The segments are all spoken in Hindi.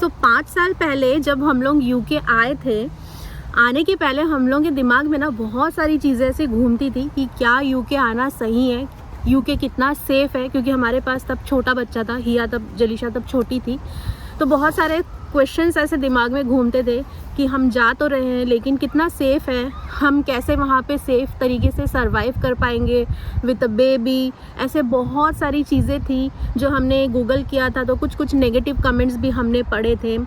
तो 5 साल पहले जब हम लोग यूके आए थे, आने के पहले हम लोगों के दिमाग में ना बहुत सारी चीज़ें ऐसे घूमती थी कि क्या यूके आना सही है, यूके कितना सेफ़ है, क्योंकि हमारे पास तब छोटा बच्चा था, हिया तब जलीशा तब छोटी थी। तो बहुत सारे क्वेश्चंस ऐसे दिमाग में घूमते थे कि हम जा तो रहे हैं लेकिन कितना सेफ़ है, हम कैसे वहाँ पे सेफ़ तरीके से सरवाइव कर पाएंगे विद अ बेबी। ऐसे बहुत सारी चीज़ें थी जो हमने गूगल किया था, तो कुछ नेगेटिव कमेंट्स भी हमने पढ़े थे।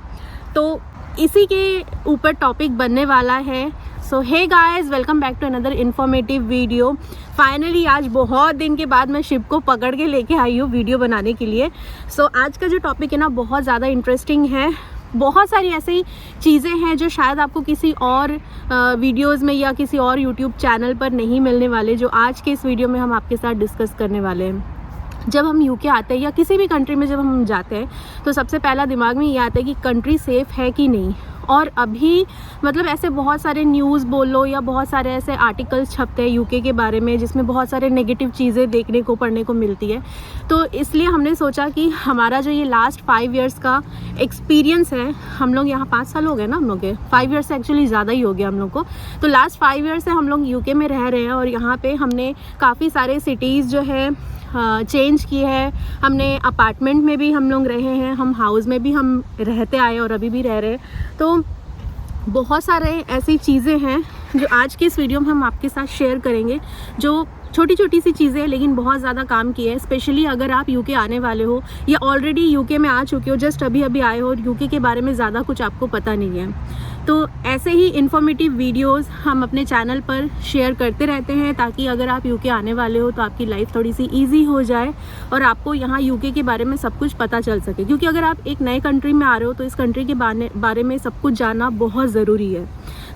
तो इसी के ऊपर टॉपिक बनने वाला है। So hey guys, welcome back to another informative video. Finally आज बहुत दिन के बाद मैं शिप को पकड़ के लेके आई हूँ वीडियो बनाने के लिए। सो आज का जो टॉपिक है ना बहुत ज़्यादा इंटरेस्टिंग है। बहुत सारी ऐसी चीज़ें हैं जो शायद आपको किसी और वीडियोस में या किसी और यूट्यूब चैनल पर नहीं मिलने वाले, जो आज के इस वीडियो में हम आपके साथ डिस्कस करने वाले हैं। जब हम यूके आते हैं या किसी भी कंट्री में जब हम जाते हैं तो सबसे पहला दिमाग में ये आता है कि कंट्री सेफ़ है कि नहीं। और अभी मतलब ऐसे बहुत सारे न्यूज़ बोलो या बहुत सारे ऐसे आर्टिकल्स छपते हैं यूके के बारे में जिसमें बहुत सारे नेगेटिव चीज़ें देखने को पढ़ने को मिलती है। तो इसलिए हमने सोचा कि हमारा जो ये लास्ट 5 इयर्स का एक्सपीरियंस है, हम लोग यहाँ 5 साल हो गए ना हम लोग के, 5 इयर्स से एक्चुअली ज़्यादा ही हो गया हम लोग को। तो लास्ट 5 इयर्स से हम लोग यूके में रह रहे हैं और यहाँ पर हमने काफ़ी सारे सिटीज़ जो है चेंज की है। हमने अपार्टमेंट में भी हम लोग रहे हैं, हम हाउस में भी हम रहते आए और अभी भी रह रहे हैं। तो बहुत सारे ऐसी चीज़ें हैं जो आज के इस वीडियो में हम आपके साथ शेयर करेंगे, जो छोटी छोटी सी चीज़ें हैं लेकिन बहुत ज़्यादा काम की है। स्पेशली अगर आप यूके आने वाले हो या ऑलरेडी यूके में आ चुके हो, जस्ट अभी अभी आए हो और यूके के बारे में ज़्यादा कुछ आपको पता नहीं है। तो ऐसे ही इन्फॉर्मेटिव वीडियोस हम अपने चैनल पर शेयर करते रहते हैं ताकि अगर आप यूके आने वाले हो तो आपकी लाइफ थोड़ी सी इजी हो जाए और आपको यहाँ यूके के बारे में सब कुछ पता चल सके। क्योंकि अगर आप एक नए कंट्री में आ रहे हो तो इस कंट्री के बारे में सब कुछ जानना बहुत ज़रूरी है।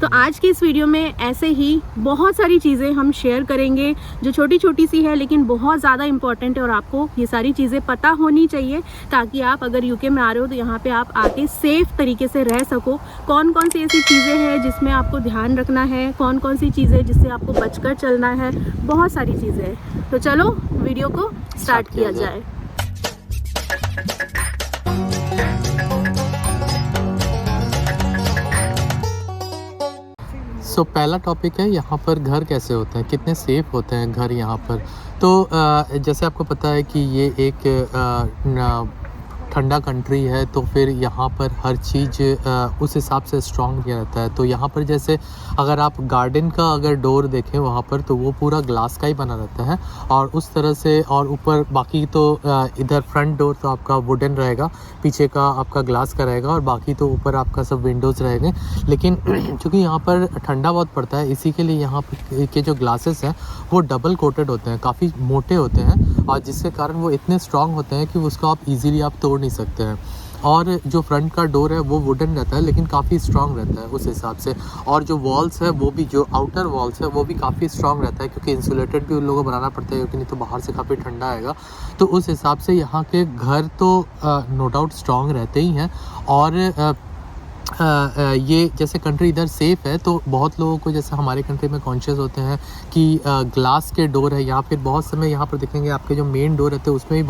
तो आज की इस वीडियो में ऐसे ही बहुत सारी चीज़ें हम शेयर करेंगे जो छोटी छोटी सी है लेकिन बहुत ज़्यादा इंपॉर्टेंट है और आपको ये सारी चीज़ें पता होनी चाहिए ताकि आप अगर यूके में आ रहे हो तो यहाँ पे आप आके सेफ़ तरीके से रह सको। कौन कौन सी ऐसी चीज़ें हैं जिसमें आपको ध्यान रखना है, कौन कौन सी चीज़ें जिससे आपको बचकर चलना है, बहुत सारी चीज़ें हैं। तो चलो वीडियो को स्टार्ट किया जाए। तो पहला टॉपिक है यहाँ पर घर कैसे होते हैं, कितने सेफ़ होते हैं घर यहाँ पर। तो जैसे आपको पता है कि ये एक ठंडा कंट्री है, तो फिर यहाँ पर हर चीज़ उस हिसाब से स्ट्रॉन्ग किया रहता है। तो यहाँ पर जैसे अगर आप गार्डन का अगर डोर देखें वहाँ पर तो वो पूरा ग्लास का ही बना रहता है और उस तरह से, और ऊपर बाकी तो इधर फ्रंट डोर तो आपका वुडन रहेगा, पीछे का आपका ग्लास का रहेगा और बाकी तो ऊपर आपका सब विंडोज़ रहेंगे। लेकिन चूँकि यहाँ पर ठंडा बहुत पड़ता है इसी के लिए यहाँ के जो ग्लासेस हैं वो डबल कोटेड होते हैं, काफ़ी मोटे होते हैं और जिसके कारण वो इतने स्ट्रॉन्ग होते हैं कि उसको आप ईज़िली आप तोड़ नहीं सकते हैं। और जो फ्रंट का डोर है वो वुडन रहता है लेकिन काफ़ी स्ट्रॉन्ग रहता है उस हिसाब से। और जो वॉल्स है वो भी, जो आउटर वॉल्स है वो भी काफ़ी स्ट्रॉन्ग रहता है क्योंकि इंसुलेटेड भी उन लोगों को बनाना पड़ता है क्योंकि नहीं तो बाहर से काफ़ी ठंडा आएगा। तो उस हिसाब से यहाँ के घर तो नो डाउट स्ट्रॉन्ग रहते ही हैं। और ये जैसे कंट्री इधर सेफ़ है तो बहुत लोगों को, जैसे हमारे कंट्री में कॉन्शियस होते हैं कि ग्लास के डोर है, या फिर बहुत समय यहाँ पर देखेंगे आपके जो मेन डोर रहते हैं उसमें भी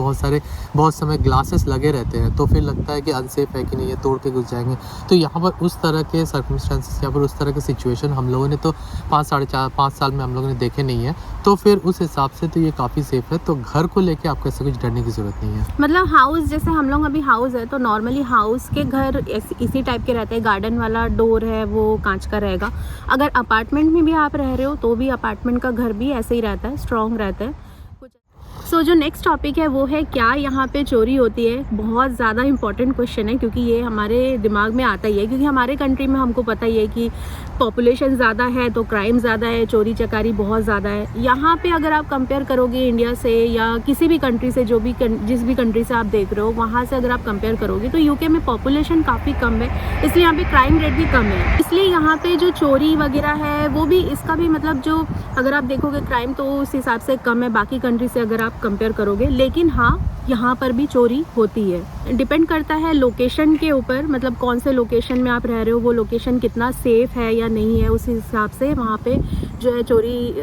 बहुत समय ग्लासेस लगे रहते हैं, तो फिर लगता है कि अनसेफ है कि नहीं, ये तोड़ के घुस जाएंगे। तो यहाँ पर उस तरह के सर्कमस्टेंसेस, यहाँ पर उस तरह के सिचुएशन हम लोगों ने तो 5 साल में हम लोगों ने देखे नहीं है। तो फिर उस हिसाब से तो ये काफ़ी सेफ़ है। तो घर को लेके आपको ऐसा कुछ डरने की ज़रूरत नहीं है। मतलब हाउस, जैसे हम लोग अभी हाउस है तो नॉर्मली हाउस के घर इसी टाइप के रहते हैं, गार्डन वाला डोर है वो कांच का रहेगा। अगर अपार्टमेंट में भी आप रह रहे हो तो भी अपार्टमेंट का घर भी ऐसे ही रहता है, स्ट्रॉन्ग रहता है। सो जो नेक्स्ट टॉपिक है वो है क्या यहाँ पे चोरी होती है। बहुत ज़्यादा इंपॉर्टेंट क्वेश्चन है क्योंकि ये हमारे दिमाग में आता ही है, क्योंकि हमारे कंट्री में हमको पता ही है कि पॉपुलेशन ज़्यादा है तो क्राइम ज़्यादा है, चोरी चकारी बहुत ज़्यादा है। यहाँ पे अगर आप कंपेयर करोगे इंडिया से या किसी भी कंट्री से, जिस भी कंट्री से आप देख रहे हो वहाँ से अगर आप कंपेयर करोगे तो यूके में पॉपुलेशन काफ़ी कम है, इसलिए यहाँ पे क्राइम रेट भी कम है। इसलिए यहाँ पे जो चोरी वगैरह है वो भी, इसका भी मतलब जो अगर आप देखोगे क्राइम तो उस हिसाब से कम है बाकी कंट्री से अगर आप कंपेयर करोगे। लेकिन हाँ, यहाँ पर भी चोरी होती है। डिपेंड करता है लोकेशन के ऊपर, मतलब कौन से लोकेशन में आप रह रहे हो, वो लोकेशन कितना सेफ है या नहीं है, उस हिसाब से वहाँ पे जो है चोरी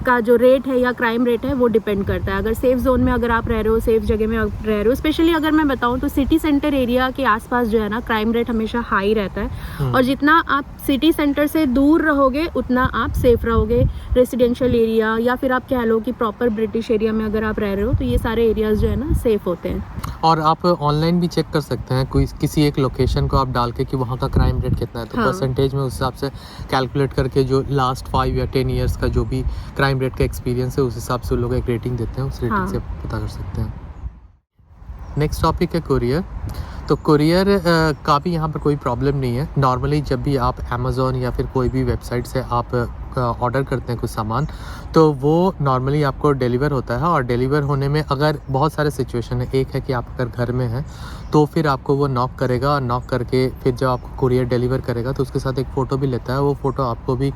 का जो रेट है या क्राइम रेट है वो डिपेंड करता है। अगर सेफ जोन में अगर आप रह रहे हो, सेफ जगह में आप रह रहे हो, स्पेशली अगर मैं बताऊं तो सिटी सेंटर एरिया के आसपास जो है ना क्राइम रेट हमेशा हाई रहता है। और जितना आप सिटी सेंटर से दूर रहोगे उतना आप सेफ रहोगे। रेसिडेंशियल एरिया या फिर आप कह लो कि प्रॉपर ब्रिटिश एरिया में अगर आप रह रहे हो तो ये सारे एरियाज जो है ना सेफ होते हैं। और आप ऑनलाइन भी चेक कर सकते हैं, कोई किसी एक लोकेशन को आप डाल के कि वहाँ का क्राइम रेट कितना है, तो हाँ। परसेंटेज में उस हिसाब से कैलकुलेट करके जो लास्ट 5 या 10 इयर्स का जो भी क्राइम रेट का एक्सपीरियंस है उस हिसाब से लोग एक रेटिंग देते हैं, उस रेटिंग हाँ। से पता कर सकते हैं। नेक्स्ट टॉपिक है कुरियर। तो कुरियर का भी यहाँ पर कोई प्रॉब्लम नहीं है। नॉर्मली जब भी आप अमेज़ॉन या फिर कोई भी वेबसाइट से आप ऑर्डर करते हैं कुछ सामान, तो वो नॉर्मली आपको डिलीवर होता है। और डिलीवर होने में अगर बहुत सारे सिचुएशन है, एक है कि आप अगर घर में हैं तो फिर आपको वो नॉक करेगा, और नॉक करके फिर जब आपको कुरियर डिलीवर करेगा तो उसके साथ एक फ़ोटो भी लेता है। वो फ़ोटो आपको भी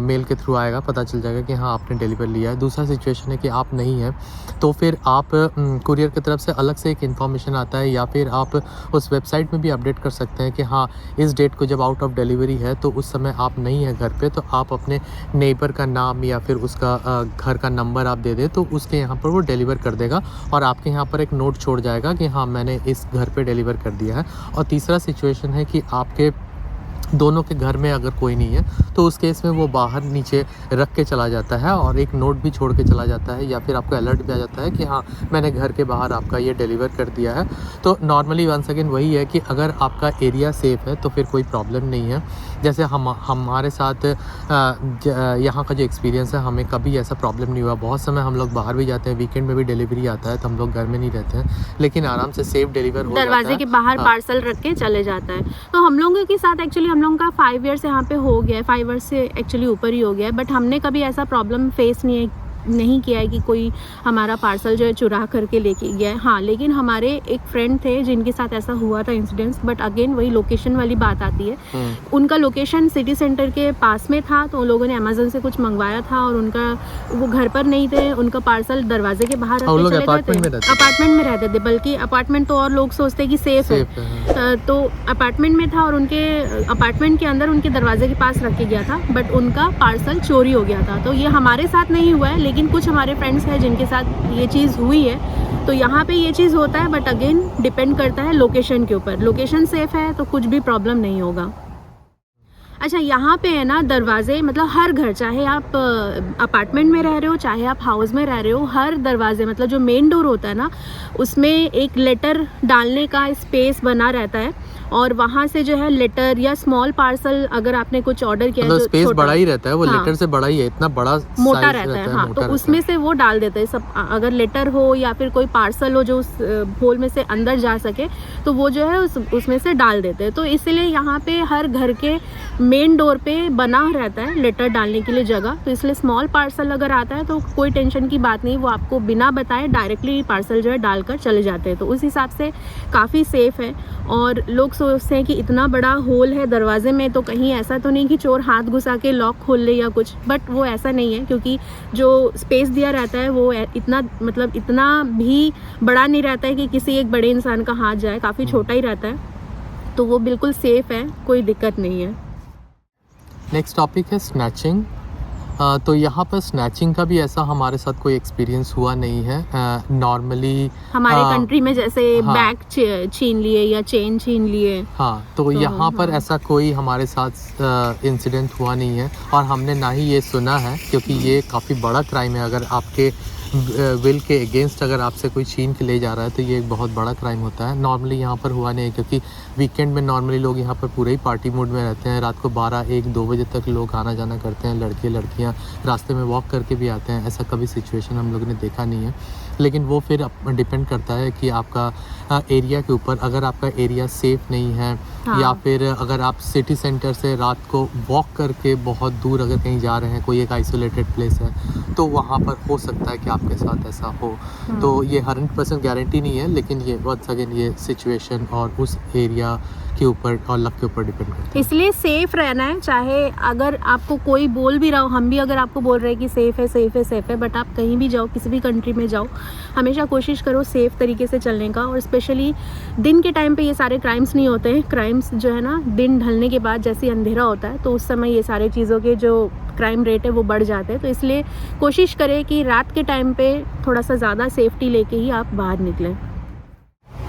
मेल के थ्रू आएगा, पता चल जाएगा कि हाँ आपने डिलीवर लिया है। दूसरा सिचुएशन है कि आप नहीं हैं तो फिर आप कुरियर की तरफ से अलग से एक इन्फॉर्मेशन आता है, या फिर आप उस वेबसाइट में भी अपडेट कर सकते हैं कि हाँ इस डेट को जब आउट ऑफ डिलीवरी है तो उस समय आप नहीं हैं घर पे, तो आप अपने नेबर का नाम या फिर उसका घर का नंबर आप दे दें तो उसके यहाँ पर वो डिलीवर कर देगा, और आपके यहाँ पर एक नोट छोड़ जाएगा कि हाँ मैंने इस घर पे डिलीवर कर दिया है। और तीसरा सिचुएशन है कि आपके दोनों के घर में अगर कोई नहीं है तो उस केस में वो बाहर नीचे रख के चला जाता है और एक नोट भी छोड़ के चला जाता है, या फिर आपको अलर्ट भी आ जाता है कि हाँ मैंने घर के बाहर आपका ये डिलीवर कर दिया है। तो नॉर्मली वंस अगेन वही है कि अगर आपका एरिया सेफ़ है तो फिर कोई प्रॉब्लम नहीं है। जैसे हमारे साथ यहाँ का जो एक्सपीरियंस है, हमें कभी ऐसा प्रॉब्लम नहीं हुआ। बहुत समय हम लोग बाहर भी जाते हैं, वीकेंड में भी डिलीवरी आता है तो हम लोग घर में नहीं रहते हैं, लेकिन आराम से सेफ डिलीवर हो जाता है, दरवाजे के बाहर पार्सल रख के चले जाता है। तो हम लोगों के साथ एक्चुअली हम लोगों का 5 ईयर्स यहाँ पे हो गया है, 5 ईयर्स से एक्चुअली ऊपर ही हो गया है, बट हमने कभी ऐसा प्रॉब्लम फेस नहीं किया है कि कोई हमारा पार्सल जो है चुरा करके लेके गया है। हाँ, लेकिन हमारे एक फ्रेंड थे जिनके साथ ऐसा हुआ था इंसिडेंट्स, बट अगेन वही लोकेशन वाली बात आती है। उनका लोकेशन सिटी सेंटर के पास में था, तो उन लोगों ने अमेज़न से कुछ मंगवाया था और वो घर पर नहीं थे, उनका पार्सल दरवाजे के बाहर रख के चले गए थे। अपार्टमेंट में रहते थे, बल्कि अपार्टमेंट तो और लोग सोचते हैं कि सेफ है, तो अपार्टमेंट में था और उनके अपार्टमेंट के अंदर उनके दरवाजे के पास रख के गया था, बट उनका पार्सल चोरी हो गया था। तो ये हमारे साथ नहीं हुआ है, लेकिन कुछ हमारे फ्रेंड्स हैं जिनके साथ ये चीज़ हुई है। तो यहाँ पे ये चीज़ होता है, बट अगेन डिपेंड करता है लोकेशन के ऊपर। लोकेशन सेफ है तो कुछ भी प्रॉब्लम नहीं होगा। अच्छा, यहाँ पे है ना दरवाजे, मतलब हर घर, चाहे आप अपार्टमेंट में रह रहे हो चाहे आप हाउस में रह रहे हो, हर दरवाजे मतलब जो मेन डोर होता है ना उसमें एक लेटर डालने का स्पेस बना रहता है, और वहाँ से जो है लेटर या स्मॉल पार्सल अगर आपने कुछ ऑर्डर किया मतलब स्पेस बड़ा ही रहता है, वो हाँ, लेटर से बड़ा ही है, इतना बड़ा मोटा रहता है। हाँ, तो उसमें से वो डाल देते हैं सब। अगर लेटर हो या फिर कोई पार्सल हो जो उस होल में से अंदर जा सके तो वो जो है उसमें से डाल देते हैं। तो इसलिए यहाँ पे हर घर के मेन डोर पे बना रहता है लेटर डालने के लिए जगह, तो इसलिए स्मॉल पार्सल अगर आता है तो कोई टेंशन की बात नहीं, वो आपको बिना बताए डायरेक्टली पार्सल जो है डालकर चले जाते हैं। तो उस हिसाब से काफ़ी सेफ है। और लोग सोचते हैं कि इतना बड़ा होल है दरवाजे में तो कहीं ऐसा तो नहीं कि चोर हाथ घुसा के लॉक खोल ले या कुछ, बट वो ऐसा नहीं है, क्योंकि जो स्पेस दिया रहता है वो इतना मतलब इतना भी बड़ा नहीं रहता है कि किसी एक बड़े इंसान का हाथ जाए, काफ़ी छोटा ही रहता है, तो वो बिल्कुल सेफ है, कोई दिक्कत नहीं है। नेक्स्ट टॉपिक है स्नैचिंग। तो यहाँ पर स्नैचिंग का भी ऐसा हमारे साथ कोई एक्सपीरियंस हुआ नहीं है। नॉर्मली हमारे कंट्री में जैसे बैग छीन लिए या चेन छीन लिए, हाँ, तो यहाँ पर ऐसा कोई हमारे साथ इंसिडेंट हुआ नहीं है, और हमने ना ही ये सुना है, क्योंकि ये काफ़ी बड़ा क्राइम है। अगर आपके विल के अगेंस्ट अगर आपसे कोई छीन के ले जा रहा है तो ये एक बहुत बड़ा क्राइम होता है। नॉर्मली यहाँ पर हुआ नहीं है, क्योंकि वीकेंड में नॉर्मली लोग यहाँ पर पूरे ही पार्टी मूड में रहते हैं। रात को 12, 1, 2 बजे तक लोग आना जाना करते हैं, लड़के लड़कियाँ रास्ते में वॉक करके भी आते हैं। ऐसा कभी सिचुएशन हम लोगों ने देखा नहीं है, लेकिन वो फिर डिपेंड करता है कि आपका एरिया के ऊपर। अगर आपका एरिया सेफ़ नहीं है, हाँ, या फिर अगर आप सिटी सेंटर से रात को वॉक करके बहुत दूर अगर कहीं जा रहे हैं, कोई एक आइसोलेटेड प्लेस है, तो वहाँ पर हो सकता है कि आपके साथ ऐसा हो। तो ये 100% गारंटी नहीं है, लेकिन ये वंस अगेन ये सिचुएशन और उस एरिया के ऊपर और लक के ऊपर डिपेंड करता है। इसलिए सेफ रहना है। चाहे अगर आपको कोई बोल भी रहा हो, हम भी अगर आपको बोल रहे हैं कि सेफ है सेफ है सेफ है, बट आप कहीं भी जाओ, किसी भी कंट्री में जाओ, हमेशा कोशिश करो सेफ तरीके से चलने का। और स्पेशली दिन के टाइम पे ये सारे क्राइम्स नहीं होते हैं। क्राइम क्राइम्स जो है ना दिन ढलने के बाद जैसे अंधेरा होता है तो उस समय ये सारे चीज़ों के जो क्राइम रेट है वो बढ़ जाते हैं। तो इसलिए कोशिश करें कि रात के टाइम पे थोड़ा सा ज़्यादा सेफ्टी लेके ही आप बाहर निकलें।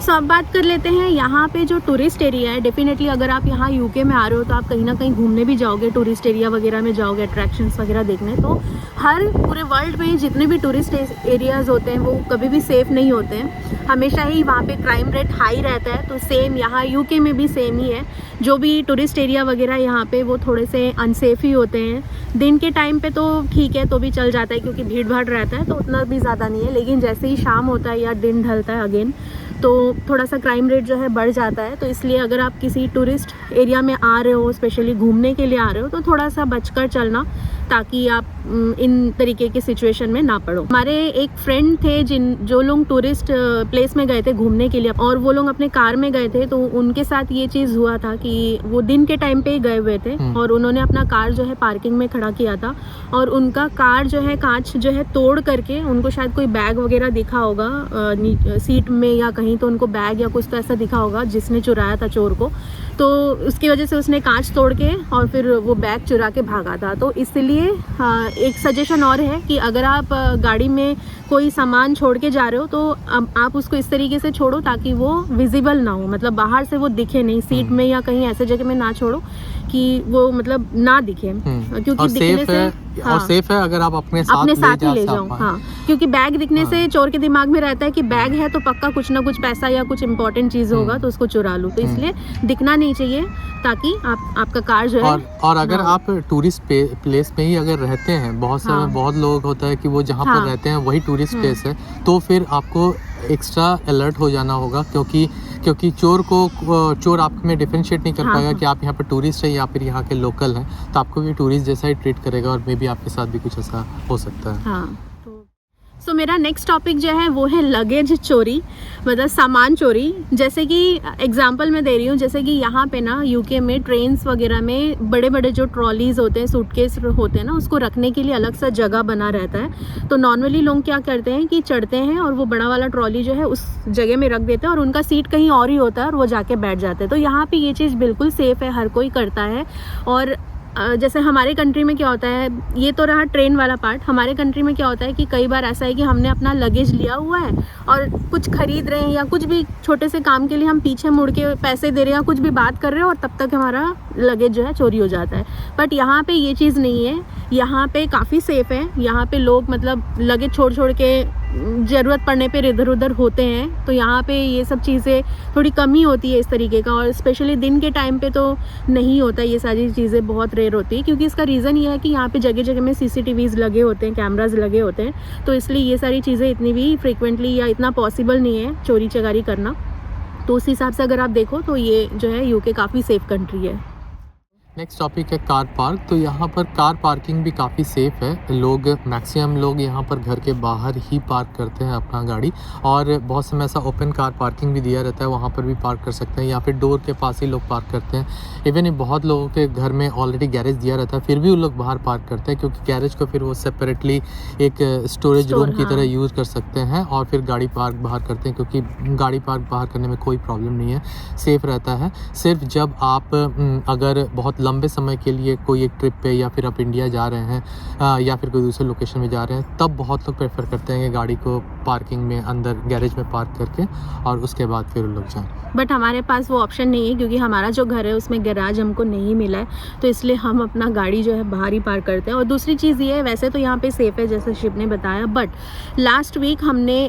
सो अब बात कर लेते हैं यहाँ पे जो टूरिस्ट एरिया है। डेफिनेटली अगर आप यहाँ यूके में आ रहे हो तो आप कहीं ना कहीं घूमने भी जाओगे, टूरिस्ट एरिया वगैरह में जाओगे, अट्रैक्शंस वगैरह देखने। तो हर पूरे वर्ल्ड में जितने भी टूरिस्ट एरियाज़ होते हैं वो कभी भी सेफ़ नहीं होते हैं, हमेशा ही वहाँ पे क्राइम रेट हाई रहता है। तो सेम यहाँ यूके में भी सेम ही है। जो भी टूरिस्ट एरिया वगैरह यहाँ पे वो थोड़े से अनसेफ ही होते हैं। दिन के टाइम पे तो ठीक है, तो भी चल जाता है क्योंकि भीड़ भाड़ रहता है तो उतना भी ज़्यादा नहीं है। लेकिन जैसे ही शाम होता है या दिन ढलता है अगेन तो थोड़ा सा क्राइम रेट जो है बढ़ जाता है। तो इसलिए अगर आप किसी टूरिस्ट एरिया में आ रहे हो, स्पेशली घूमने के लिए आ रहे हो, तो थोड़ा सा बचकर चलना ताकि आप इन तरीके की सिचुएशन में ना पड़ो। हमारे एक फ्रेंड थे जो लोग टूरिस्ट प्लेस में गए थे घूमने के लिए और वो लोग अपने कार में गए थे। तो उनके साथ ये चीज़ हुआ था कि वो दिन के टाइम पे ही गए हुए थे और उन्होंने अपना कार जो है पार्किंग में खड़ा किया था और उनका कार जो है कांच जो है तोड़ करके उनको शायद कोई बैग वगैरह दिखा होगा सीट में या कहीं, तो उनको बैग या कुछ तो ऐसा दिखा होगा जिसने चुराया था चोर को। तो उसकी वजह से उसने कांच तोड़ के और फिर वो बैग चुरा के भागा था। तो इसलिए एक सजेशन और है कि अगर आप गाड़ी में कोई सामान छोड़ के जा रहे हो तो आप उसको इस तरीके से छोड़ो ताकि वो विजिबल ना हो, मतलब बाहर से वो दिखे नहीं, सीट में या कहीं ऐसे जगह में ना छोड़ो कि वो मतलब ना दिखे, क्योंकि दिखने से और सेफ है अगर आप अपने साथ ही ले जाओ। हाँ, क्योंकि बैग दिखने से चोर के दिमाग में रहता है कि बैग है तो पक्का कुछ ना कुछ पैसा या कुछ इंपॉर्टेंट चीज होगा तो उसको चुरा लूं। तो इसलिए दिखना नहीं चाहिए ताकि आपका कार जो है और अगर आप टूरिस्ट प्लेस में ही अगर रहते हैं, बहुत लोग होता है कि वो जहाँ पर रहते हैं वही टूरिस्ट प्लेस है, तो फिर आपको एक्स्ट्रा अलर्ट हो जाना होगा क्योंकि चोर आप में डिफरेंशिएट नहीं कर पाएगा कि आप यहाँ पर टूरिस्ट है या फिर यहाँ के लोकल हैं, तो आपको भी टूरिस्ट जैसा ही ट्रीट करेगा और मे बी आपके साथ भी कुछ ऐसा हो सकता है। सो मेरा नेक्स्ट टॉपिक जो है वो है लगेज चोरी, मतलब सामान चोरी। जैसे कि एग्जांपल मैं दे रही हूँ, जैसे कि यहाँ पे ना यूके में ट्रेन्स वगैरह में बड़े बड़े जो ट्रॉलीज होते हैं, सूटकेस होते हैं ना, उसको रखने के लिए अलग सा जगह बना रहता है। तो नॉर्मली लोग क्या करते हैं कि चढ़ते हैं और वो बड़ा वाला ट्रॉली जो है उस जगह में रख देते हैं और उनका सीट कहीं और ही होता है और वो जाके बैठ जाते हैं। तो यहाँ पर ये चीज़ बिल्कुल सेफ़ है, हर कोई करता है। और जैसे हमारे कंट्री में क्या होता है, ये तो रहा ट्रेन वाला पार्ट। हमारे कंट्री में क्या होता है कि कई बार ऐसा है कि हमने अपना लगेज लिया हुआ है और कुछ खरीद रहे हैं या कुछ भी छोटे से काम के लिए हम पीछे मुड़ के पैसे दे रहे हैं या कुछ भी बात कर रहे हैं और तब तक हमारा लगेज जो है चोरी हो जाता है। बट यहाँ पे ये चीज़ नहीं है, यहाँ पे काफ़ी सेफ़ है। यहाँ पे लोग मतलब लगेज छोड़ के ज़रूरत पड़ने पे इधर उधर होते हैं। तो यहाँ पे ये सब चीज़ें थोड़ी कमी होती है इस तरीके का, और स्पेशली दिन के टाइम पे तो नहीं होता, ये सारी चीज़ें बहुत रेयर होती है। क्योंकि इसका रीज़न ये है कि यहाँ पे जगह जगह में CCTVs लगे होते हैं, कैमराज लगे होते हैं। तो इसलिए ये सारी चीज़ें इतनी भी फ्रिक्वेंटली या इतना पॉसिबल नहीं है चोरी चकारी करना। तो उस हिसाब से अगर आप देखो तो ये जो है यूके काफ़ी सेफ़ कंट्री है। नेक्स्ट टॉपिक है कार पार्क। तो यहाँ पर कार पार्किंग भी काफ़ी सेफ़ है। मैक्सिमम लोग यहाँ पर घर के बाहर ही पार्क करते हैं अपना गाड़ी, और बहुत समय ऐसा ओपन कार पार्किंग भी दिया रहता है, वहाँ पर भी पार्क कर सकते हैं या फिर डोर के पास ही लोग पार्क करते हैं। इवन बहुत लोगों के घर में ऑलरेडी गैरेज दिया रहता है, फिर भी वो लोग बाहर पार्क करते हैं क्योंकि गैरेज को फिर वो सेपरेटली एक स्टोरेज रूम की तरह यूज़ कर सकते हैं और फिर गाड़ी पार्क बाहर करते हैं, क्योंकि गाड़ी पार्क बाहर करने में कोई प्रॉब्लम नहीं है, सेफ़ रहता है। सिर्फ जब आप अगर बहुत लंबे समय के लिए कोई एक ट्रिप पे या फिर आप इंडिया जा रहे हैं या फिर कोई दूसरे लोकेशन में जा रहे हैं, तब बहुत लोग प्रेफर करते हैं कि गाड़ी को पार्किंग में अंदर गैरेज में पार्क करके और उसके बाद फिर लोग जाएं। बट हमारे पास वो ऑप्शन नहीं है क्योंकि हमारा जो घर है उसमें गैराज हमको नहीं मिला है, तो इसलिए हम अपना गाड़ी जो है बाहर ही पार्क करते हैं। और दूसरी चीज़ ये है, वैसे तो यहाँ पे सेफ़ है जैसे शिव ने बताया, बट लास्ट वीक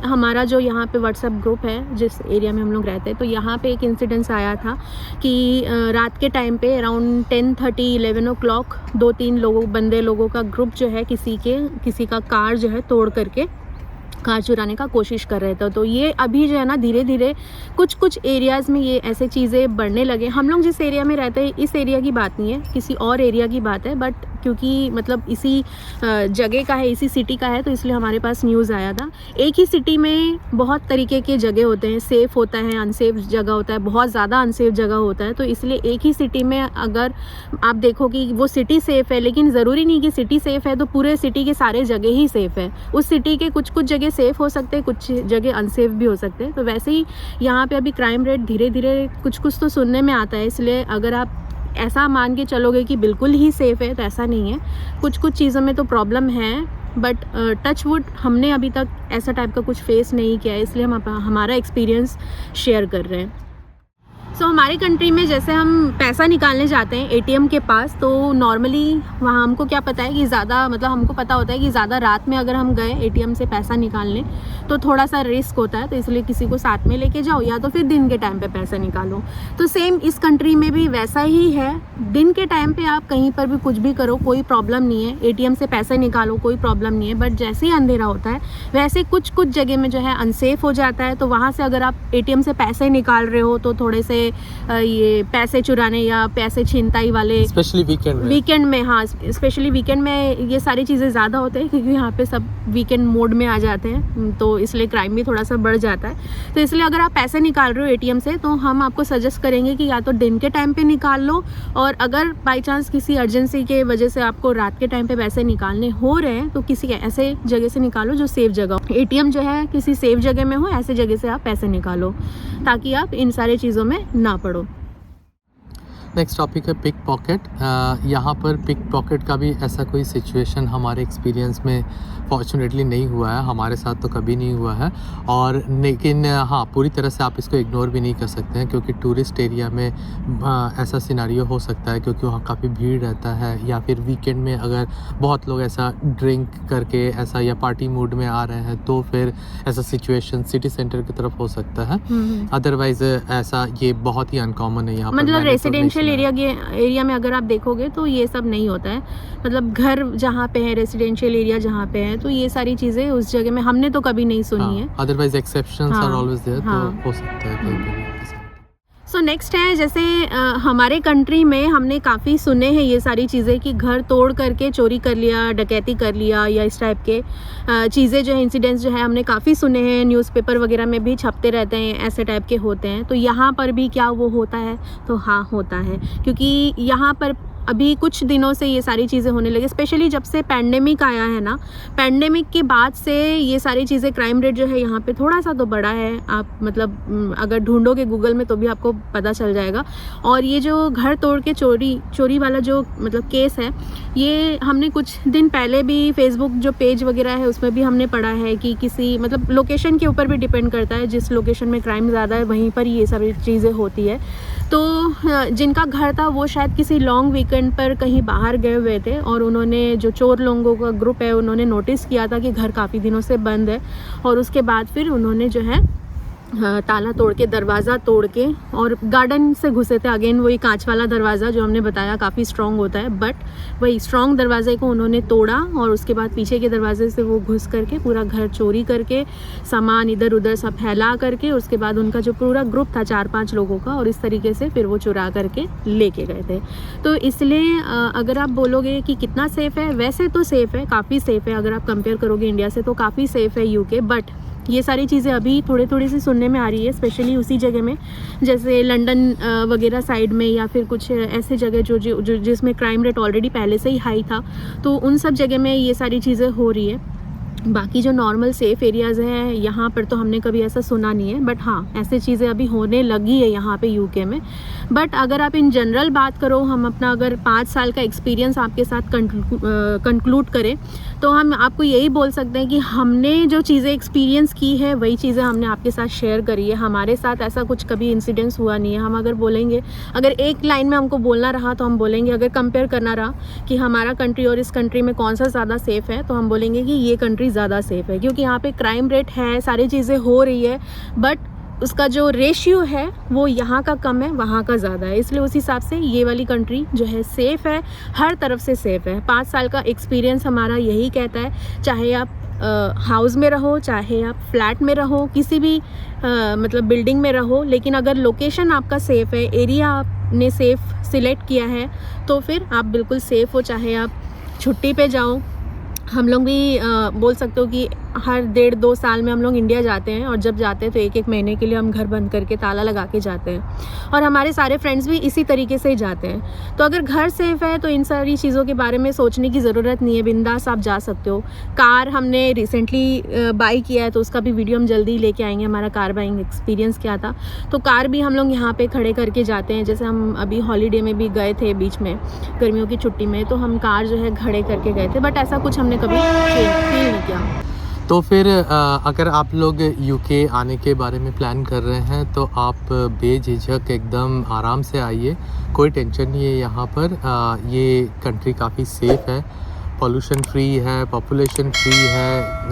हमारा जो यहाँ पे व्हाट्सएप ग्रुप है जिस एरिया में हम लोग रहते हैं, तो यहाँ पे एक इंसिडेंस आया था कि रात के टाइम पे अराउंड 10:30-11 o'clock 2-3 बंदे लोगों का ग्रुप जो है किसी का कार जो है तोड़ करके कार चुराने का कोशिश कर रहे थे। तो ये अभी जो है ना धीरे धीरे कुछ एरियाज़ में ये ऐसे चीज़ें बढ़ने लगे। हम लोग जिस एरिया में रहते हैं इस एरिया की बात नहीं है, किसी और एरिया की बात है, बट क्योंकि मतलब इसी जगह का है, इसी सिटी का है, तो इसलिए हमारे पास न्यूज़ आया था। एक ही सिटी में बहुत तरीके के जगह होते हैं, सेफ़ होता है, अनसेफ जगह होता है, बहुत ज़्यादा अनसेफ जगह होता है। तो इसलिए एक ही सिटी में अगर आप देखो कि वो सिटी सेफ़ है, लेकिन ज़रूरी नहीं कि सिटी सेफ़ है तो पूरे सिटी के सारे जगह ही सेफ़ है। उस सिटी के कुछ कुछ जगह सेफ़ हो सकते हैं, कुछ जगह अनसेफ भी हो सकते हैं। तो वैसे ही यहाँ पे अभी क्राइम रेट धीरे धीरे कुछ कुछ तो सुनने में आता है। इसलिए अगर आप ऐसा मान के चलोगे कि बिल्कुल ही सेफ़ है तो ऐसा नहीं है, कुछ कुछ चीज़ों में तो प्रॉब्लम है, बट टच वुड हमने अभी तक ऐसा टाइप का कुछ फेस नहीं किया है, इसलिए हम हमारा एक्सपीरियंस शेयर कर रहे हैं। सो हमारी कंट्री में जैसे हम पैसा निकालने जाते हैं एटीएम के पास, तो नॉर्मली वहाँ हमको क्या पता है कि ज़्यादा मतलब हमको पता होता है कि ज़्यादा रात में अगर हम गए एटीएम से पैसा निकालने तो थोड़ा सा रिस्क होता है, तो इसलिए किसी को साथ में लेके जाओ या तो फिर दिन के टाइम पे पैसा निकालो। तो सेम इस कंट्री में भी वैसा ही है, दिन के टाइम पे आप कहीं पर भी कुछ भी करो कोई प्रॉब्लम नहीं है, एटीएम से पैसे निकालो कोई प्रॉब्लम नहीं है। बट जैसे ही अंधेरा होता है वैसे कुछ कुछ जगह में जो है अनसेफ हो जाता है, तो वहाँ से अगर आप एटीएम से पैसे निकाल रहे हो तो थोड़े से ये पैसे चुराने या पैसे छिनताई वाले, स्पेशली वीकेंड में। हाँ, स्पेशली वीकेंड में ये सारी चीज़ें ज़्यादा होते हैं, क्योंकि यहाँ पे सब वीकेंड मोड में आ जाते हैं, तो इसलिए क्राइम भी थोड़ा सा बढ़ जाता है। तो इसलिए अगर आप पैसे निकाल रहे हो एटीएम से तो हम आपको सजेस्ट करेंगे कि या तो दिन के टाइम पे निकाल लो, और अगर बाई चांस किसी अर्जेंसी के वजह से आपको रात के टाइम पे पैसे निकालने हो रहे हैं तो किसी ऐसे जगह से निकालो जो सेफ जगह हो। एटीएम जो है किसी सेफ जगह में हो, ऐसे जगह से आप पैसे निकालो ताकि आप इन सारी चीज़ों में ना पड़ो। नेक्स्ट टॉपिक है पिक पॉकेट। यहाँ पर पिक पॉकेट का भी ऐसा कोई सिचुएशन हमारे एक्सपीरियंस में फॉर्चुनेटली नहीं हुआ है, हमारे साथ तो कभी नहीं हुआ है। और लेकिन हाँ, पूरी तरह से आप इसको इग्नोर भी नहीं कर सकते हैं, क्योंकि टूरिस्ट एरिया में ऐसा सिनारियो हो सकता है, क्योंकि वहाँ काफ़ी भीड़ रहता है, या फिर वीकेंड में अगर बहुत लोग ऐसा ड्रिंक करके ऐसा या पार्टी मूड में आ रहे हैं तो फिर ऐसा सिचुएशन सिटी सेंटर की तरफ हो सकता है। अदरवाइज ऐसा ये बहुत ही अनकॉमन है यहाँ पर। मतलब रेसिडेंशियल एरिया में अगर आप देखोगे तो ये सब नहीं होता है। मतलब घर जहाँ पे है, रेसिडेंशियल एरिया जहाँ पे है, तो ये सारी चीज़ें उस जगह में हमने तो कभी नहीं सुनी है। Otherwise exceptions are always there, हाँ, तो हो सकता है कहीं-कहीं। सो नेक्स्ट है जैसे हमारे कंट्री में हमने काफ़ी सुने हैं ये सारी चीज़ें कि घर तोड़ करके चोरी कर लिया, डकैती कर लिया, या इस टाइप के चीज़ें जो है, इंसिडेंट्स जो है हमने काफ़ी सुने हैं, न्यूज़पेपर वगैरह में भी छपते रहते हैं, ऐसे टाइप के होते हैं। तो यहाँ पर भी क्या वो होता है? तो हाँ, होता है, क्योंकि यहाँ पर अभी कुछ दिनों से ये सारी चीज़ें होने लगी, स्पेशली जब से पैंडेमिक आया है ना, पैंडेमिक के बाद से ये सारी चीज़ें, क्राइम रेट जो है यहाँ पे थोड़ा सा तो बढ़ा है। आप मतलब अगर ढूंढोगे गूगल में तो भी आपको पता चल जाएगा। और ये जो घर तोड़ के चोरी वाला जो मतलब केस है, ये हमने कुछ दिन पहले भी फेसबुक जो पेज वगैरह है उसमें भी हमने पढ़ा है कि किसी मतलब लोकेशन के ऊपर भी डिपेंड करता है, जिस लोकेशन में क्राइम ज़्यादा है वहीं पर ये सारी चीज़ें होती है। तो जिनका घर था वो शायद किसी लॉन्ग वीकेंड पर कहीं बाहर गए हुए थे, और उन्होंने, जो चोर लोगों का ग्रुप है, उन्होंने नोटिस किया था कि घर काफ़ी दिनों से बंद है, और उसके बाद फिर उन्होंने जो है ताला तोड़ के, दरवाज़ा तोड़ के, और गार्डन से घुसे थे। अगेन वही कांच वाला दरवाज़ा जो हमने बताया काफ़ी स्ट्रॉन्ग होता है, बट वही स्ट्रॉन्ग दरवाजे को उन्होंने तोड़ा, और उसके बाद पीछे के दरवाजे से वो घुस करके पूरा घर चोरी करके, सामान इधर उधर सब फैला करके, उसके बाद उनका जो पूरा ग्रुप था 4-5 लोगों का, और इस तरीके से फिर वो चुरा करके लेके गए थे। तो इसलिए अगर आप बोलोगे कि कितना सेफ़ है, वैसे तो सेफ़ है, काफ़ी सेफ़ है। अगर आप कंपेयर करोगे इंडिया से तो काफ़ी सेफ़ है यूके, बट ये सारी चीज़ें अभी थोड़ी सी सुनने में आ रही है, स्पेशली उसी जगह में जैसे लंदन वगैरह साइड में, या फिर कुछ ऐसे जगह जो जिसमें क्राइम रेट ऑलरेडी पहले से ही हाई था, तो उन सब जगह में ये सारी चीज़ें हो रही है। बाकी जो नॉर्मल सेफ़ एरियाज़ हैं यहाँ पर तो हमने कभी ऐसा सुना नहीं है, बट हाँ, ऐसी चीज़ें अभी होने लगी है यहाँ पे यूके में। बट अगर आप इन जनरल बात करो, हम अपना अगर 5 साल का एक्सपीरियंस आपके साथ कंक्लूड करें, तो हम आपको यही बोल सकते हैं कि हमने जो चीज़ें एक्सपीरियंस की है वही चीज़ें हमने आपके साथ शेयर करी है। हमारे साथ ऐसा कुछ कभी इंसिडेंस हुआ नहीं है। हम अगर बोलेंगे, अगर एक लाइन में हमको बोलना रहा तो हम बोलेंगे, अगर कंपेयर करना रहा कि हमारा कंट्री और इस कंट्री में कौन सा ज़्यादा सेफ़ है, तो हम बोलेंगे कि ये कंट्री ज़्यादा सेफ़ है, क्योंकि यहाँ पे क्राइम रेट है, सारी चीज़ें हो रही है, बट उसका जो रेशियो है वो यहाँ का कम है, वहाँ का ज़्यादा है। इसलिए उस हिसाब से ये वाली कंट्री जो है सेफ़ है, हर तरफ से सेफ़ है। 5 साल का एक्सपीरियंस हमारा यही कहता है, चाहे आप हाउस में रहो, चाहे आप फ्लैट में रहो, किसी भी मतलब बिल्डिंग में रहो, लेकिन अगर लोकेशन आपका सेफ़ है, एरिया आपने सेफ़ सिलेक्ट किया है तो फिर आप बिल्कुल सेफ़ हो, चाहे आप छुट्टी पे जाओ। हम लोग भी बोल सकते हो कि हर 1.5-2 साल में हम लोग इंडिया जाते हैं, और जब जाते हैं तो 1-1 महीने के लिए हम घर बंद करके ताला लगा के जाते हैं, और हमारे सारे फ्रेंड्स भी इसी तरीके से ही जाते हैं। तो अगर घर सेफ़ है तो इन सारी चीज़ों के बारे में सोचने की ज़रूरत नहीं है, बिंदास आप जा सकते हो। कार हमने रिसेंटली बाई किया है तो उसका भी वीडियो हम जल्दी लेके आएंगे, हमारा कार बाइंग एक्सपीरियंस क्या था। तो कार भी हम लोग यहाँ पे खड़े करके जाते हैं, जैसे हम अभी हॉलीडे में भी गए थे बीच में गर्मियों की छुट्टी में, तो हम कार जो है खड़े करके गए थे, बट ऐसा कुछ हमने कभी फील नहीं किया। तो फिर अगर आप लोग यूके आने के बारे में प्लान कर रहे हैं तो आप बेझिझक एकदम आराम से आइए, कोई टेंशन नहीं है यहाँ पर। ये कंट्री काफ़ी सेफ़ है, पॉल्यूशन फ्री है, पॉपुलेशन फ्री है,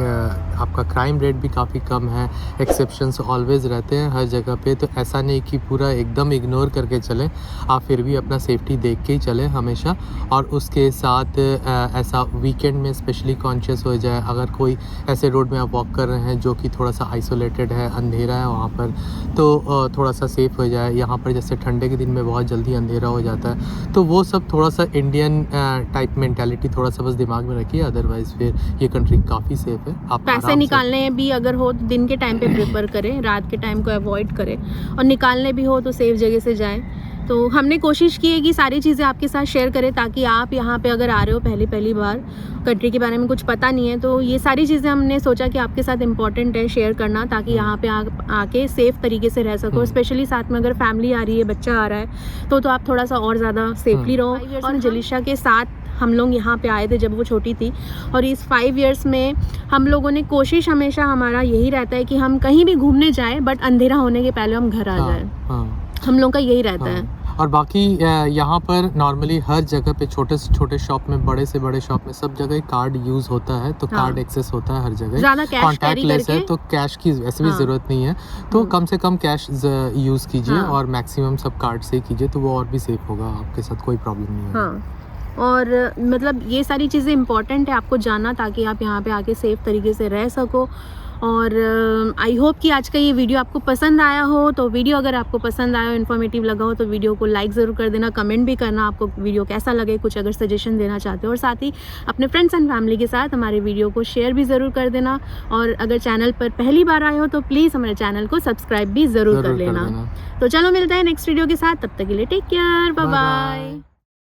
आपका क्राइम रेट भी काफ़ी कम है, एक्सेप्शंस ऑलवेज़ रहते हैं हर जगह पे। तो ऐसा नहीं कि पूरा एकदम इग्नोर करके चलें, आप फिर भी अपना सेफ्टी देख के ही चलें हमेशा। और उसके साथ ऐसा वीकेंड में स्पेशली कॉन्शियस हो जाए, अगर कोई ऐसे रोड में आप वॉक कर रहे हैं जो कि थोड़ा सा आइसोलेटेड है, अंधेरा है वहाँ पर, तो थोड़ा सा सेफ़ हो जाए। यहाँ पर जैसे ठंडे के दिन में बहुत जल्दी अंधेरा हो जाता है, तो वो सब थोड़ा सा इंडियन टाइप मेंटालिटी थोड़ा सा बस दिमाग में रखिए, अदरवाइज फिर ये कंट्री काफ़ी सेफ है। आप पैसे निकालने भी अगर हो तो दिन के टाइम पे प्रेफर करें, रात के टाइम को अवॉइड करें, और निकालने भी हो तो सेफ जगह से जाएं। तो हमने कोशिश की है कि सारी चीज़ें आपके साथ शेयर करें, ताकि आप यहाँ पे अगर आ रहे हो पहली बार, कंट्री के बारे में कुछ पता नहीं है, तो ये सारी चीज़ें हमने सोचा कि आपके साथ इम्पॉर्टेंट है शेयर करना, ताकि यहाँ पे आके सेफ़ तरीके से रह सको। स्पेशली साथ में अगर फैमिली आ रही है, बच्चा आ रहा है, तो आप थोड़ा सा और ज़्यादा सेफली रहो। और जलिशा के साथ हम लोग यहाँ पे आए थे जब वो छोटी थी, और इस 5 इयर्स में हम लोगों ने कोशिश, हमेशा हमारा यही रहता है कि हम कहीं भी घूमने जाएं बट अंधेरा होने के पहले हम घर आ जाएं। हम लोग का यही रहता है। और बाकी यहाँ पर नॉर्मली हर जगह पे छोटे से छोटे शॉप में, बड़े से बड़े शॉप में, सब जगह कार्ड यूज़ होता है, तो कार्ड एक्सेस होता है हर जगह। ज़्यादा कैश कैरी करके है तो कैश की वैसे भी ज़रूरत नहीं है, तो कम से कम कैश यूज़ कीजिए, और मैक्सिमम सब कार्ड से ही कीजिए, तो वो और भी सेफ होगा आपके साथ, कोई प्रॉब्लम नहीं है। और मतलब ये सारी चीज़ें इंपॉर्टेंट है आपको जानना, ताकि आप यहाँ पे आके सेफ़ तरीके से रह सको। और आई होप कि आज का ये वीडियो आपको पसंद आया हो। तो वीडियो अगर आपको पसंद आया हो, इन्फॉर्मेटिव लगा हो, तो वीडियो को लाइक ज़रूर कर देना, कमेंट भी करना आपको वीडियो कैसा लगे, कुछ अगर सजेशन देना चाहते हो, और साथ ही अपने फ्रेंड्स एंड फैमिली के साथ हमारे वीडियो को शेयर भी ज़रूर कर देना। और अगर चैनल पर पहली बार आए हो तो प्लीज़ हमारे चैनल को सब्सक्राइब भी ज़रूर कर लेना। तो चलो मिलते हैं नेक्स्ट वीडियो के साथ, तब तक के लिए टेक केयर, बाय बाय।